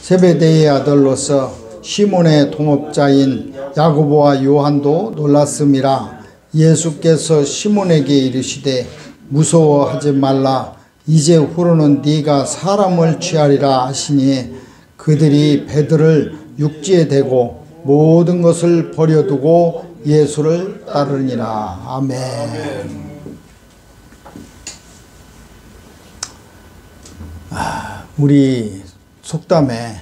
세베대의 아들로서 시몬의 동업자인 야고보와 요한도 놀랐음이라. 예수께서 시몬에게 이르시되 무서워하지 말라. 이제후로는 네가 사람을 취하리라 하시니 그들이 베드로를 육지에 대고 모든 것을 버려두고 예수를 따르니라. 아멘. 우리 속담에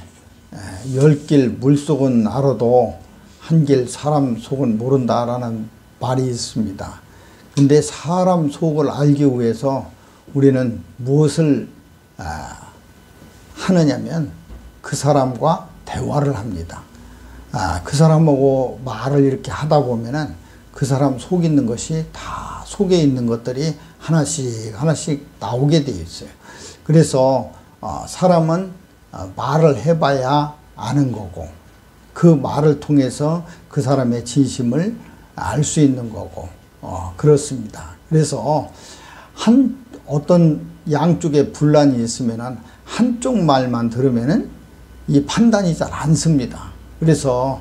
10길 물속은 알아도 한 길 사람 속은 모른다라는 말이 있습니다. 근데 사람 속을 알기 위해서 우리는 무엇을 하느냐면 그 사람과 대화를 합니다. 그 사람하고 말을 이렇게 하다 보면은 그 사람 속에 있는 것이 다 속에 있는 것들이 하나씩 나오게 되어 있어요. 그래서 사람은 말을 해봐야 아는 거고, 그 말을 통해서 그 사람의 진심을 알 수 있는 거고, 그렇습니다. 그래서 어떤 양쪽에 분란이 있으면은 한쪽 말만 들으면은 이 판단이 잘 안 씁니다. 그래서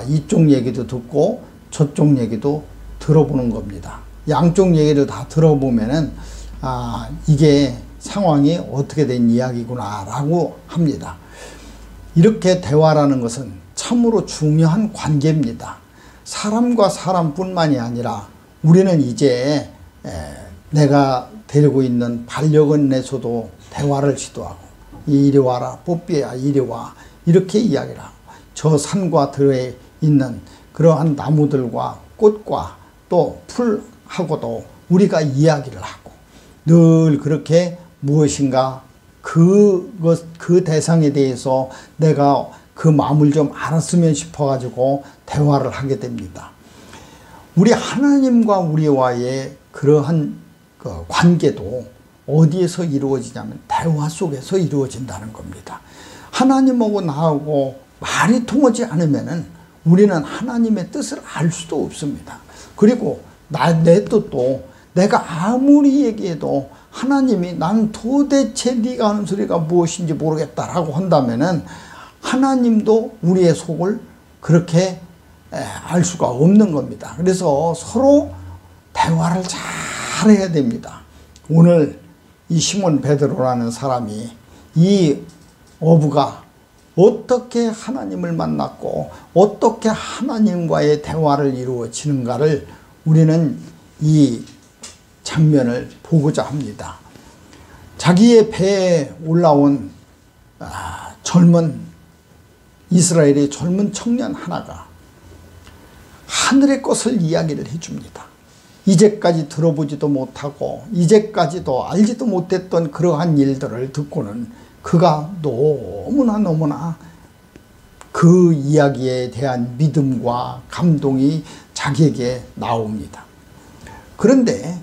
이쪽 얘기도 듣고 저쪽 얘기도 들어보는 겁니다. 양쪽 얘기를 다 들어보면은 이게 상황이 어떻게 된 이야기구나 라고 합니다. 이렇게 대화라는 것은 참으로 중요한 관계입니다. 사람과 사람뿐만이 아니라 우리는 이제 내가 데리고 있는 반려견에서도 대화를 시도하고, 이리 와라 뽀삐야 이리 와, 이렇게 이야기를 하고, 저 산과 들에 있는 그러한 나무들과 꽃과 또 풀하고도 우리가 이야기를 하고, 늘 그렇게 무엇인가 그 대상에 대해서 내가 그 마음을 좀 알았으면 싶어가지고 대화를 하게 됩니다. 우리 하나님과 우리와의 그러한 그 관계도 어디에서 이루어지냐면 대화 속에서 이루어진다는 겁니다. 하나님하고 나하고 말이 통하지 않으면은 우리는 하나님의 뜻을 알 수도 없습니다. 그리고 내 뜻도 내가 아무리 얘기해도 하나님이 난 도대체 네가 하는 소리가 무엇인지 모르겠다라고 한다면은 하나님도 우리의 속을 그렇게 알 수가 없는 겁니다. 그래서 서로 대화를 잘 해야 됩니다. 오늘 이 시몬 베드로라는 사람이 이 어부가 어떻게 하나님을 만났고 어떻게 하나님과의 대화를 이루어지는가를 우리는 이 장면을 보고자 합니다. 자기의 배에 올라온 이스라엘의 젊은 청년 하나가 하늘의 것을 이야기를 해줍니다. 이제까지 들어보지도 못하고 이제까지도 알지도 못했던 그러한 일들을 듣고는 그가 너무나 그 이야기에 대한 믿음과 감동이 자기에게 나옵니다. 그런데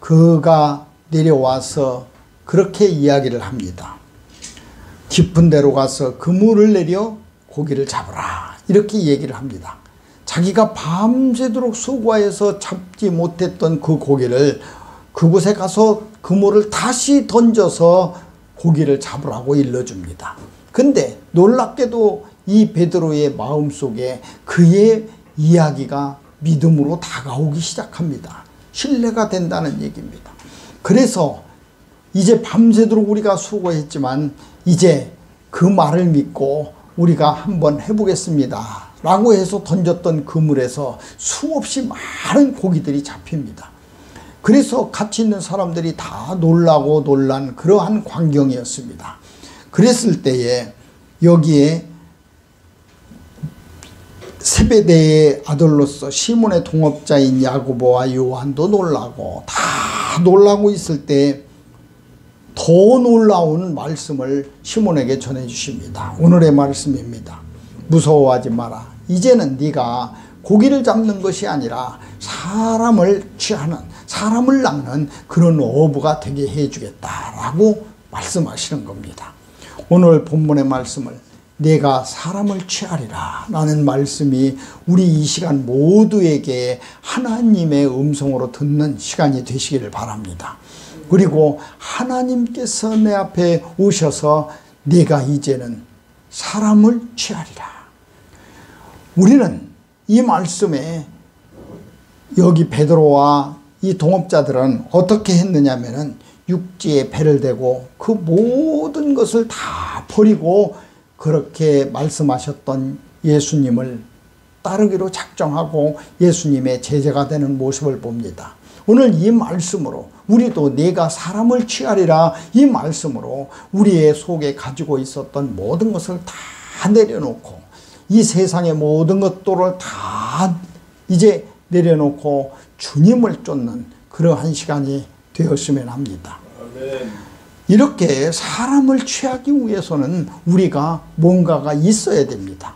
그가 내려와서 그렇게 이야기를 합니다. 깊은 데로 가서 그물을 내려 고기를 잡으라, 이렇게 얘기를 합니다. 자기가 밤새도록 수고해서 잡지 못했던 그 고기를 그곳에 가서 그물을 다시 던져서 고기를 잡으라고 일러줍니다. 근데 놀랍게도 이 베드로의 마음속에 그의 이야기가 믿음으로 다가오기 시작합니다. 신뢰가 된다는 얘기입니다. 그래서 이제 밤새도록 우리가 수고했지만 이제 그 말을 믿고 우리가 한번 해보겠습니다 라고 해서 던졌던 그물에서 수없이 많은 고기들이 잡힙니다. 그래서 같이 있는 사람들이 다 놀라고 놀란 그러한 광경이었습니다. 그랬을 때에 여기에 세베대의 아들로서 시몬의 동업자인 야고보와 요한도 놀라고 다 놀라고 있을 때 더 놀라운 말씀을 시몬에게 전해 주십니다. 오늘의 말씀입니다. 무서워하지 마라. 이제는 네가 고기를 잡는 것이 아니라 사람을 취하는, 사람을 낚는 그런 어부가 되게 해주겠다라고 말씀하시는 겁니다. 오늘 본문의 말씀을 내가 사람을 취하리라 라는 말씀이 우리 이 시간 모두에게 하나님의 음성으로 듣는 시간이 되시기를 바랍니다. 그리고 하나님께서 내 앞에 오셔서 내가 이제는 사람을 취하리라. 우리는 이 말씀에 여기 베드로와 이 동업자들은 어떻게 했느냐면은 육지에 배를 대고 그 모든 것을 다 버리고 그렇게 말씀하셨던 예수님을 따르기로 작정하고 예수님의 제자가 되는 모습을 봅니다. 오늘 이 말씀으로 우리도 내가 사람을 취하리라, 이 말씀으로 우리의 속에 가지고 있었던 모든 것을 다 내려놓고 이 세상의 모든 것들을 다 이제 내려놓고 주님을 쫓는 그러한 시간이 되었으면 합니다. 이렇게 사람을 취하기 위해서는 우리가 뭔가가 있어야 됩니다.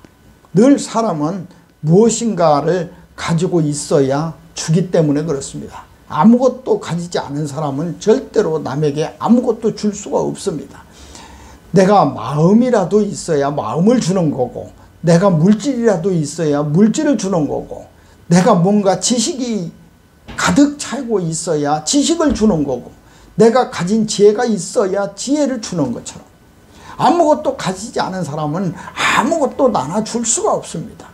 늘 사람은 무엇인가를 가지고 있어야 주기 때문에 그렇습니다. 아무것도 가지지 않은 사람은 절대로 남에게 아무것도 줄 수가 없습니다. 내가 마음이라도 있어야 마음을 주는 거고, 내가 물질이라도 있어야 물질을 주는 거고, 내가 뭔가 지식이 가득 차고 있어야 지식을 주는 거고, 내가 가진 지혜가 있어야 지혜를 주는 것처럼 아무것도 가지지 않은 사람은 아무것도 나눠줄 수가 없습니다.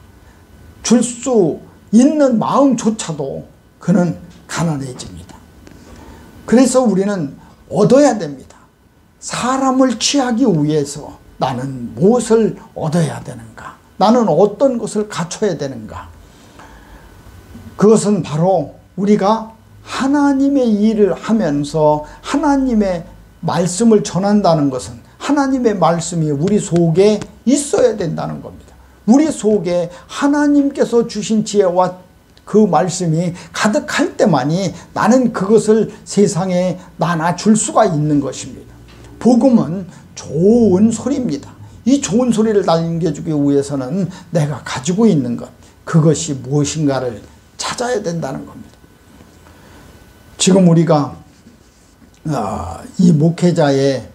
줄 수 있는 마음조차도 그는 가난해집니다. 그래서 우리는 얻어야 됩니다. 사람을 취하기 위해서 나는 무엇을 얻어야 되는가? 나는 어떤 것을 갖춰야 되는가? 그것은 바로 우리가 하나님의 일을 하면서 하나님의 말씀을 전한다는 것은 하나님의 말씀이 우리 속에 있어야 된다는 겁니다. 우리 속에 하나님께서 주신 지혜와 그 말씀이 가득할 때만이 나는 그것을 세상에 나눠줄 수가 있는 것입니다. 복음은 좋은 소리입니다. 이 좋은 소리를 남겨주기 위해서는 내가 가지고 있는 것, 그것이 무엇인가를 찾아야 된다는 겁니다. 지금 우리가 이 목회자의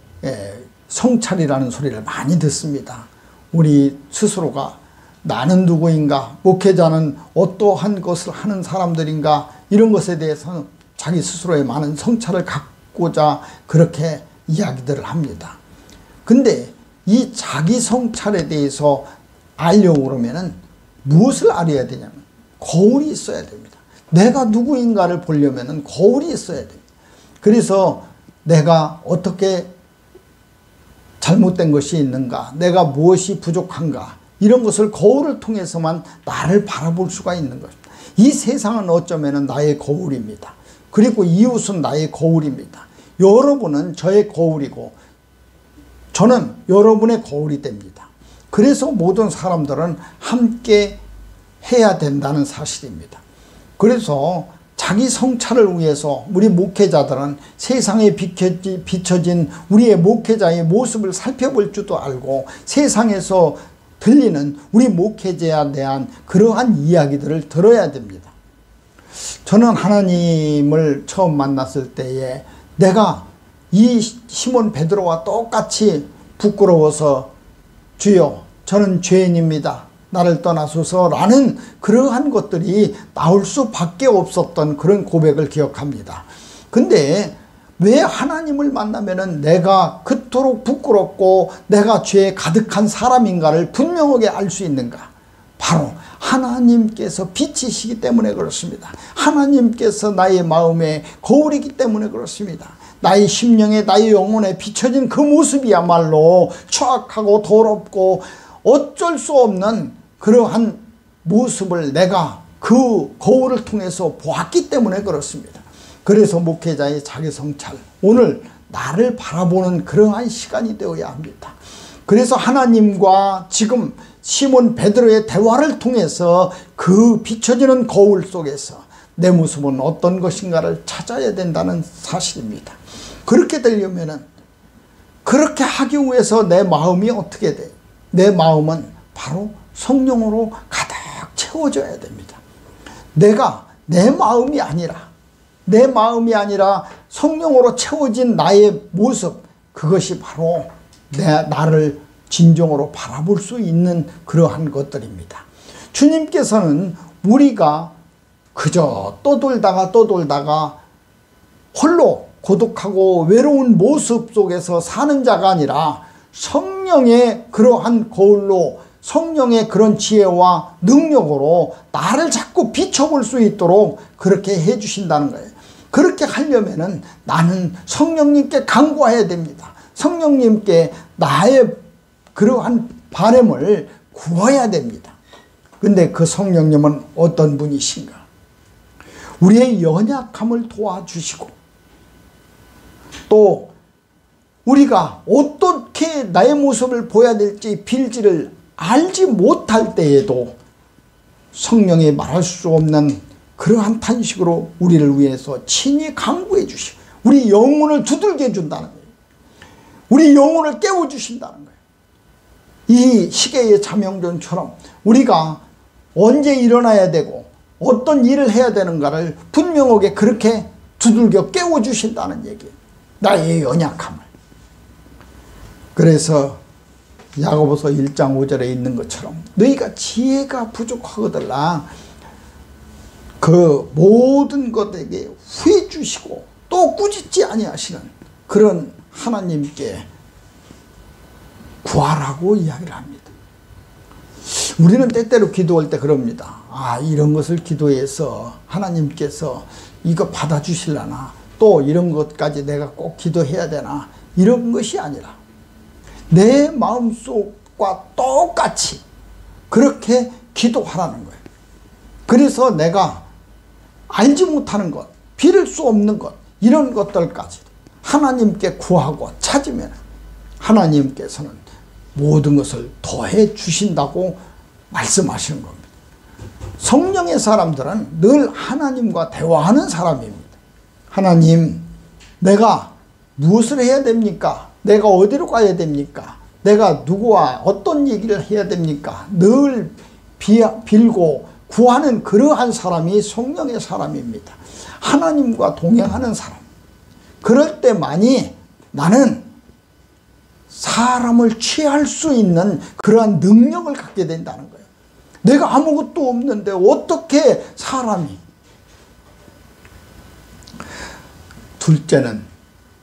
성찰이라는 소리를 많이 듣습니다. 우리 스스로가 나는 누구인가, 목회자는 어떠한 것을 하는 사람들인가, 이런 것에 대해서 자기 스스로의 많은 성찰을 갖고자 그렇게 이야기들을 합니다. 근데 이 자기 성찰에 대해서 알려고 그러면은 무엇을 알아야 되냐면 거울이 있어야 됩니다. 내가 누구인가를 보려면은 거울이 있어야 됩니다. 그래서 내가 어떻게 잘못된 것이 있는가, 내가 무엇이 부족한가, 이런 것을 거울을 통해서만 나를 바라볼 수가 있는 것입니다. 이 세상은 어쩌면 나의 거울입니다. 그리고 이웃은 나의 거울입니다. 여러분은 저의 거울이고 저는 여러분의 거울이 됩니다. 그래서 모든 사람들은 함께 해야 된다는 사실입니다. 그래서 자기 성찰을 위해서 우리 목회자들은 세상에 비춰진 우리의 목회자의 모습을 살펴볼 줄도 알고 세상에서 들리는 우리 목회자에 대한 그러한 이야기들을 들어야 됩니다. 저는 하나님을 처음 만났을 때에 내가 이 시몬 베드로와 똑같이 부끄러워서 주여 저는 죄인입니다, 나를 떠나소서라는 그러한 것들이 나올 수밖에 없었던 그런 고백을 기억합니다. 근데 왜 하나님을 만나면은 내가 그토록 부끄럽고 내가 죄에 가득한 사람인가를 분명하게 알 수 있는가? 바로 하나님께서 빛이시기 때문에 그렇습니다. 하나님께서 나의 마음에 거울이기 때문에 그렇습니다. 나의 심령에, 나의 영혼에 비춰진 그 모습이야말로 추악하고 더럽고 어쩔 수 없는 그러한 모습을 내가 그 거울을 통해서 보았기 때문에 그렇습니다. 그래서 목회자의 자기 성찰, 오늘 나를 바라보는 그러한 시간이 되어야 합니다. 그래서 하나님과 지금 시몬 베드로의 대화를 통해서 그 비춰지는 거울 속에서 내 모습은 어떤 것인가를 찾아야 된다는 사실입니다. 그렇게 되려면은, 그렇게 하기 위해서 내 마음이 어떻게 돼요? 내 마음은 바로 성령으로 가득 채워져야 됩니다. 내가 내 마음이 아니라 성령으로 채워진 나의 모습, 그것이 바로 나를 진정으로 바라볼 수 있는 그러한 것들입니다. 주님께서는 우리가 그저 떠돌다가 홀로 고독하고 외로운 모습 속에서 사는 자가 아니라 성령 성령의 그러한 거울로 성령의 그런 지혜와 능력으로 나를 자꾸 비춰볼 수 있도록 그렇게 해주신다는 거예요. 그렇게 하려면은 나는 성령님께 간구해야 됩니다. 성령님께 나의 그러한 바람을 구해야 됩니다. 근데 그 성령님은 어떤 분이신가? 우리의 연약함을 도와주시고 또 우리가 어떻게 나의 모습을 보여야 될지 빌지를 알지 못할 때에도 성령이 말할 수 없는 그러한 탄식으로 우리를 위해서 친히 간구해 주시고 우리 영혼을 두들겨 준다는 거예요. 우리 영혼을 깨워주신다는 거예요. 이 시계의 자명종처럼 우리가 언제 일어나야 되고 어떤 일을 해야 되는가를 분명하게 그렇게 두들겨 깨워주신다는 얘기예요. 나의 연약함을. 그래서 야고보서 1장 5절에 있는 것처럼 너희가 지혜가 부족하거들라 그 모든 것에게 후회 주시고 또 꾸짖지 아니하시는 그런 하나님께 구하라고 이야기를 합니다. 우리는 때때로 기도할 때 그럽니다. 이런 것을 기도해서 하나님께서 이거 받아주실라나 또 이런 것까지 내가 꼭 기도해야 되나 이런 것이 아니라 내 마음속과 똑같이 그렇게 기도하라는 거예요. 그래서 내가 알지 못하는 것, 빌을 수 없는 것 이런 것들까지 하나님께 구하고 찾으면 하나님께서는 모든 것을 더해 주신다고 말씀하시는 겁니다. 성령의 사람들은 늘 하나님과 대화하는 사람입니다. 하나님, 내가 무엇을 해야 됩니까? 내가 어디로 가야 됩니까? 내가 누구와 어떤 얘기를 해야 됩니까? 늘 빌고 구하는 그러한 사람이 성령의 사람입니다. 하나님과 동행하는 사람. 그럴 때만이 나는 사람을 취할 수 있는 그러한 능력을 갖게 된다는 거예요. 내가 아무것도 없는데 어떻게 사람이. 둘째는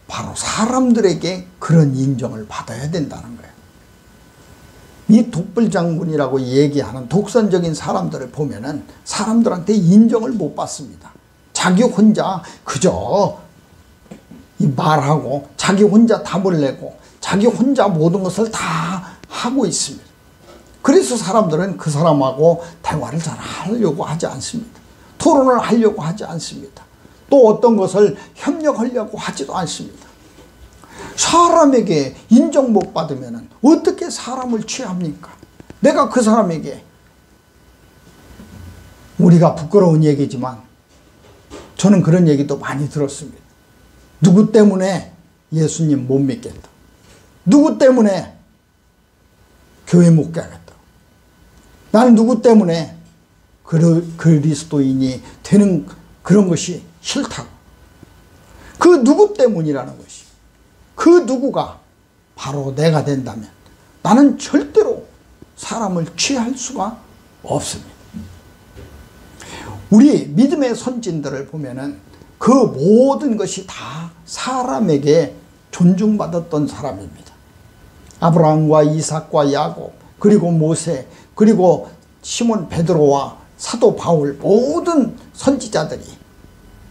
바로 사람들에게 그런 인정을 받아야 된다는 거예요. 이 독불장군이라고 얘기하는 독선적인 사람들을 보면은 사람들한테 인정을 못 받습니다. 자기 혼자 그저 말하고 자기 혼자 답을 내고 자기 혼자 모든 것을 다 하고 있습니다. 그래서 사람들은 그 사람하고 대화를 잘 하려고 하지 않습니다. 토론을 하려고 하지 않습니다. 또 어떤 것을 협력하려고 하지도 않습니다. 사람에게 인정 못 받으면 어떻게 사람을 취합니까? 내가 그 사람에게, 우리가 부끄러운 얘기지만 저는 그런 얘기도 많이 들었습니다. 누구 때문에 예수님 못 믿겠다. 누구 때문에 교회 못 가겠다. 나는 누구 때문에 그리스도인이 되는 그런 것이 싫다고. 그 누구 때문이라는 것이, 그 누구가 바로 내가 된다면 나는 절대로 사람을 취할 수가 없습니다. 우리 믿음의 선진들을 보면은 그 모든 것이 다 사람에게 존중받았던 사람입니다. 아브라함과 이삭과 야곱, 그리고 모세, 그리고 시몬 베드로와 사도 바울, 모든 선지자들이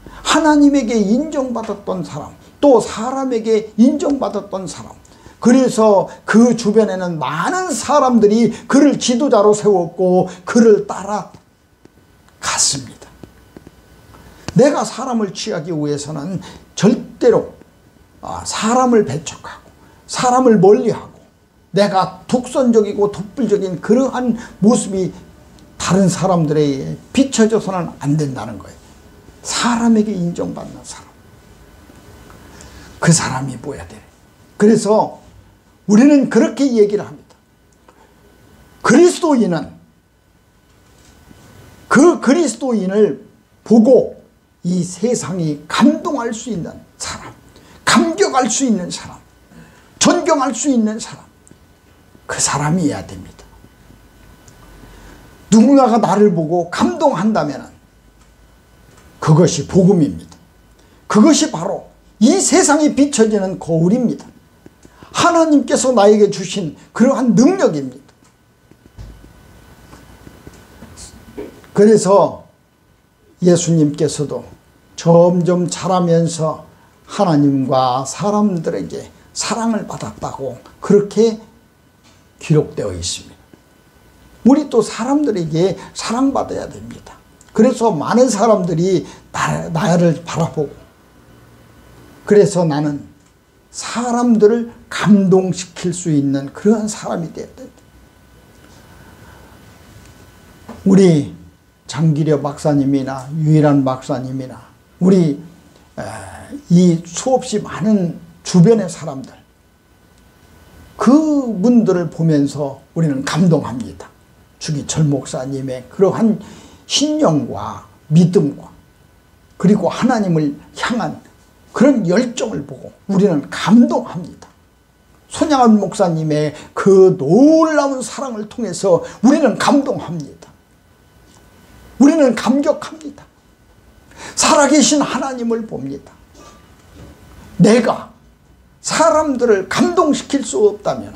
하나님에게 인정받았던 사람, 또 사람에게 인정받았던 사람. 그래서 그 주변에는 많은 사람들이 그를 지도자로 세웠고 그를 따라갔습니다. 내가 사람을 취하기 위해서는 절대로 사람을 배척하고 사람을 멀리하고 내가 독선적이고 독불적인 그러한 모습이 다른 사람들에게 비춰져서는 안 된다는 거예요. 사람에게 인정받는 사람. 그 사람이 뭐야 돼. 그래서 우리는 그렇게 얘기를 합니다. 그리스도인은 그 그리스도인을 보고 이 세상이 감동할 수 있는 사람, 감격할 수 있는 사람, 존경할 수 있는 사람, 그 사람이어야 됩니다. 누군가가 나를 보고 감동한다면 그것이 복음입니다. 그것이 바로 이 세상에 비춰지는 거울입니다. 하나님께서 나에게 주신 그러한 능력입니다. 그래서 예수님께서도 점점 자라면서 하나님과 사람들에게 사랑을 받았다고 그렇게 기록되어 있습니다. 우리 또 사람들에게 사랑받아야 됩니다. 그래서 많은 사람들이 나를 바라보고, 그래서 나는 사람들을 감동시킬 수 있는 그러한 사람이 되어야 됩니다. 우리 장기려 박사님이나 유일한 박사님이나 우리 이 수없이 많은 주변의 사람들, 그분들을 보면서 우리는 감동합니다. 주기철 목사님의 그러한 신령과 믿음과 그리고 하나님을 향한 그런 열정을 보고 우리는 감동합니다. 손양원 목사님의 그 놀라운 사랑을 통해서 우리는 감동합니다. 우리는 감격합니다. 살아계신 하나님을 봅니다. 내가 사람들을 감동시킬 수 없다면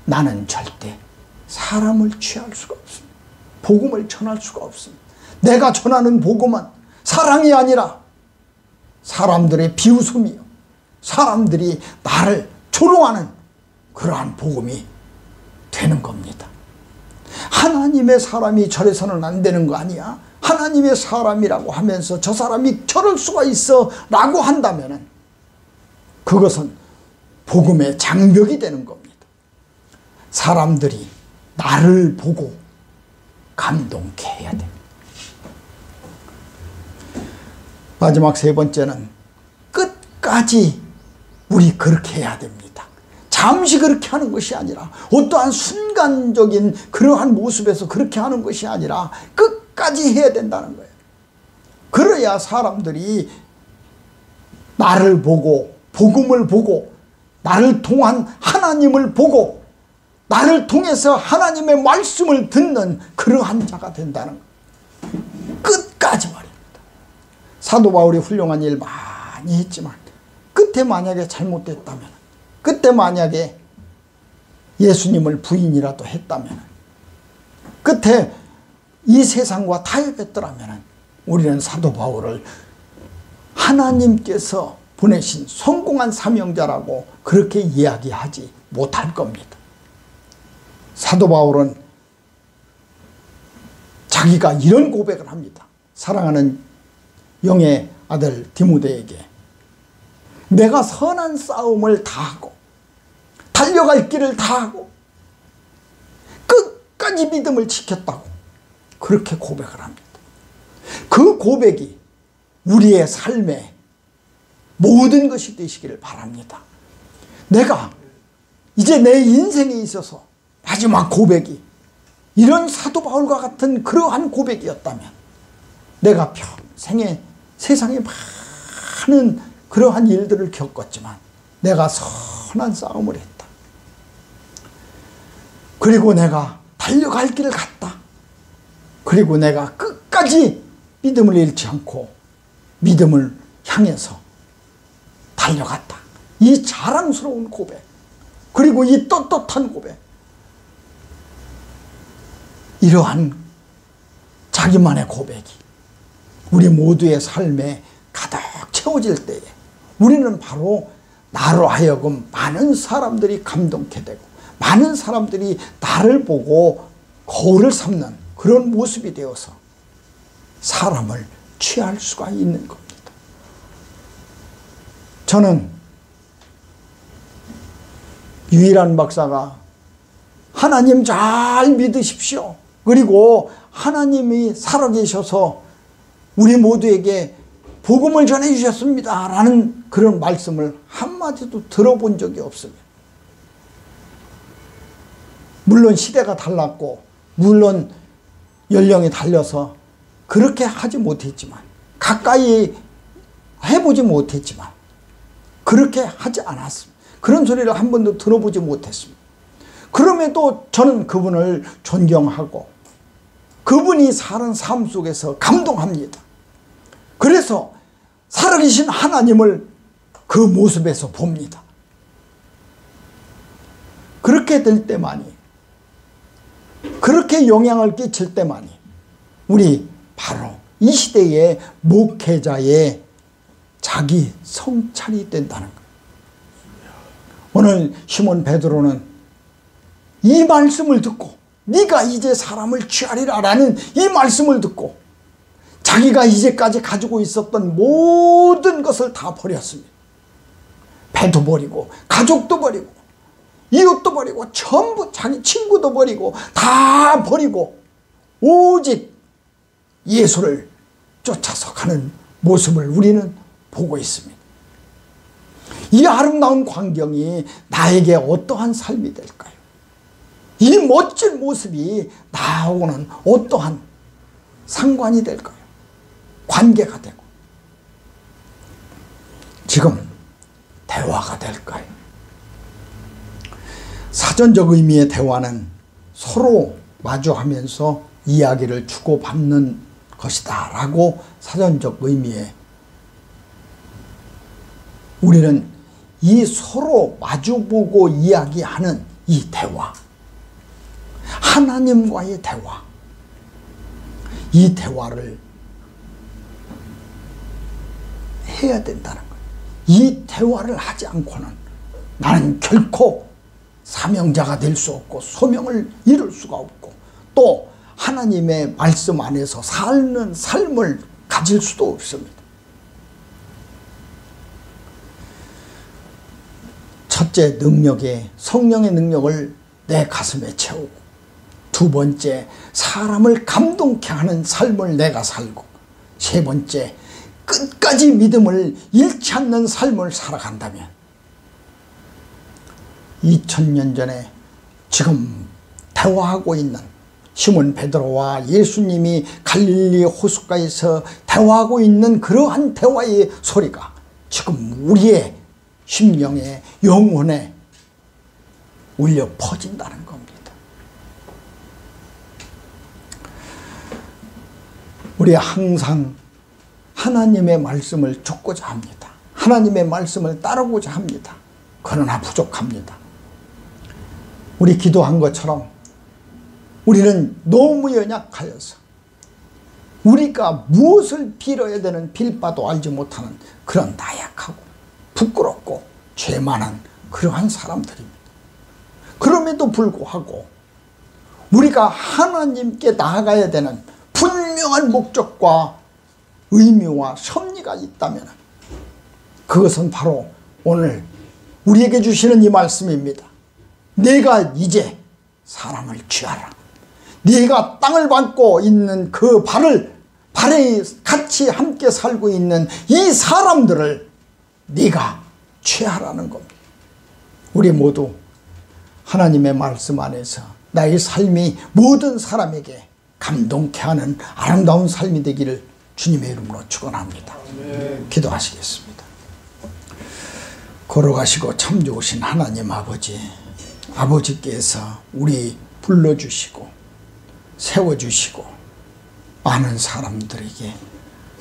나는 절대 사람을 취할 수가 없습니다. 복음을 전할 수가 없습니다. 내가 전하는 복음은 사랑이 아니라 사람들의 비웃음이요, 사람들이 나를 조롱하는 그러한 복음이 되는 겁니다. 하나님의 사람이 저래서는 안 되는 거 아니야? 하나님의 사람이라고 하면서 저 사람이 저럴 수가 있어 라고 한다면 그것은 복음의 장벽이 되는 겁니다. 사람들이 나를 보고 감동케 해야 됩니다. 마지막 세 번째는 끝까지 우리 그렇게 해야 됩니다. 잠시 그렇게 하는 것이 아니라, 어떠한 순간적인 그러한 모습에서 그렇게 하는 것이 아니라 끝까지 해야 된다는 거예요. 그래야 사람들이 나를 보고, 복음을 보고, 나를 통한 하나님을 보고, 나를 통해서 하나님의 말씀을 듣는 그러한 자가 된다는 거예요. 끝까지 말입니다. 사도 바울이 훌륭한 일 많이 했지만 끝에 만약에 잘못됐다면, 그때 만약에 예수님을 부인이라도 했다면, 끝에 이 세상과 타협했더라면 우리는 사도 바울을 하나님께서 보내신 성공한 사명자라고 그렇게 이야기하지 못할 겁니다. 사도 바울은 자기가 이런 고백을 합니다. 사랑하는 영의 아들 디모데에게, 내가 선한 싸움을 다하고 달려갈 길을 다하고 끝까지 믿음을 지켰다고 그렇게 고백을 합니다. 그 고백이 우리의 삶의 모든 것이 되시기를 바랍니다. 내가 이제 내 인생에 있어서 마지막 고백이 이런 사도 바울과 같은 그러한 고백이었다면, 내가 평생에 세상에 많은 그러한 일들을 겪었지만 내가 선한 싸움을 했다. 그리고 내가 달려갈 길을 갔다. 그리고 내가 끝까지 믿음을 잃지 않고 믿음을 향해서 달려갔다. 이 자랑스러운 고백, 그리고 이 떳떳한 고백, 이러한 자기만의 고백이 우리 모두의 삶에 가득 채워질 때에 우리는 바로 나로 하여금 많은 사람들이 감동케 되고 많은 사람들이 나를 보고 거울을 삼는 그런 모습이 되어서 사람을 취할 수가 있는 겁니다. 저는 유일한 박사가 하나님 잘 믿으십시오, 그리고 하나님이 살아계셔서 우리 모두에게 복음을 전해주셨습니다 라는 그런 말씀을 한마디도 들어본 적이 없습니다. 물론 시대가 달랐고 물론 연령이 달려서 그렇게 하지 못했지만, 가까이 해보지 못했지만 그렇게 하지 않았습니다. 그런 소리를 한 번도 들어보지 못했습니다. 그럼에도 저는 그분을 존경하고 그분이 사는 삶 속에서 감동합니다. 그래서 살아계신 하나님을 그 모습에서 봅니다. 그렇게 될 때만이, 그렇게 영향을 끼칠 때만이 우리 바로 이 시대의 목회자의 자기 성찰이 된다는 거예요. 오늘 시몬 베드로는 이 말씀을 듣고 네가 이제 사람을 취하리라 라는 이 말씀을 듣고 자기가 이제까지 가지고 있었던 모든 것을 다 버렸습니다. 배도 버리고 가족도 버리고 이웃도 버리고 전부 자기 친구도 버리고 다 버리고 오직 예수를 쫓아서 가는 모습을 우리는 보고 있습니다. 이 아름다운 광경이 나에게 어떠한 삶이 될까요? 이 멋진 모습이 나하고는 어떠한 상관이 될까요? 관계가 되고 지금 대화가 될까요? 사전적 의미의 대화는 서로 마주하면서 이야기를 주고받는 것이다 라고 사전적 의미에 우리는 이 서로 마주보고 이야기하는 이 대화, 하나님과의 대화, 이 대화를 해야 된다는 거예요. 이 대화를 하지 않고는 나는 결코 사명자가 될 수 없고 소명을 이룰 수가 없고 또 하나님의 말씀 안에서 사는 삶을 가질 수도 없습니다. 첫째, 성령의 능력을 내 가슴에 채우고, 두 번째, 사람을 감동케 하는 삶을 내가 살고, 세 번째, 끝까지 믿음을 잃지 않는 삶을 살아간다면 2000년 전에 지금 대화하고 있는 시몬 베드로와 예수님이 갈릴리 호숫가에서 대화하고 있는 그러한 대화의 소리가 지금 우리의 심령에 영혼에 울려 퍼진다는 겁니다. 우리 항상 하나님의 말씀을 쫓고자 합니다. 하나님의 말씀을 따르고자 합니다. 그러나 부족합니다. 우리 기도한 것처럼 우리는 너무 연약하여서 우리가 무엇을 빌어야 되는 빌바도 알지 못하는 그런 나약하고 부끄럽고 죄 많은 그러한 사람들입니다. 그럼에도 불구하고 우리가 하나님께 나아가야 되는 분명한 목적과 의미와 섭리가 있다면 그것은 바로 오늘 우리에게 주시는 이 말씀입니다. 내가 이제 사람을 취하라. 네가 땅을 밟고 있는 그 발에 같이 함께 살고 있는 이 사람들을 네가 취하라는 겁니다. 우리 모두 하나님의 말씀 안에서 나의 삶이 모든 사람에게 감동케 하는 아름다운 삶이 되기를 주님의 이름으로 축원합니다. 기도하시겠습니다. 걸어가시고 참 좋으신 하나님 아버지께서 우리 불러주시고 세워주시고 많은 사람들에게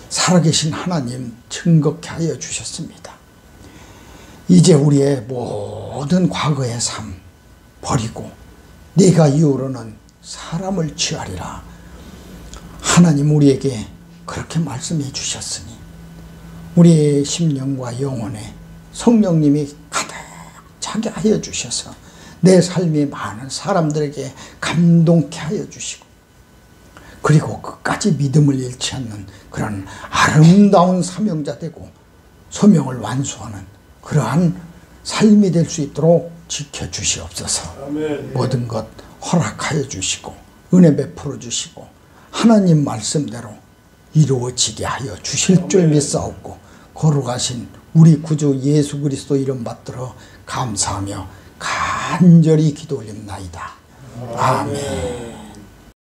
살아계신 하나님 증거케 하여 주셨습니다. 이제 우리의 모든 과거의 삶 버리고 네가 이후로는 사람을 취하리라. 하나님 우리에게 그렇게 말씀해 주셨으니 우리의 심령과 영혼에 성령님이 가득 차게 하여 주셔서 내 삶이 많은 사람들에게 감동케 하여 주시고 그리고 끝까지 믿음을 잃지 않는 그런 아름다운 사명자 되고 소명을 완수하는 그러한 삶이 될 수 있도록 지켜주시옵소서. 아멘. 모든 것 허락하여 주시고 은혜 베풀어 주시고 하나님 말씀대로 이루어지게 하여 주실 줄 믿사옵고 거룩하신 우리 구주 예수 그리스도 이름 받들어 감사하며 간절히 기도 올립나이다. 아멘.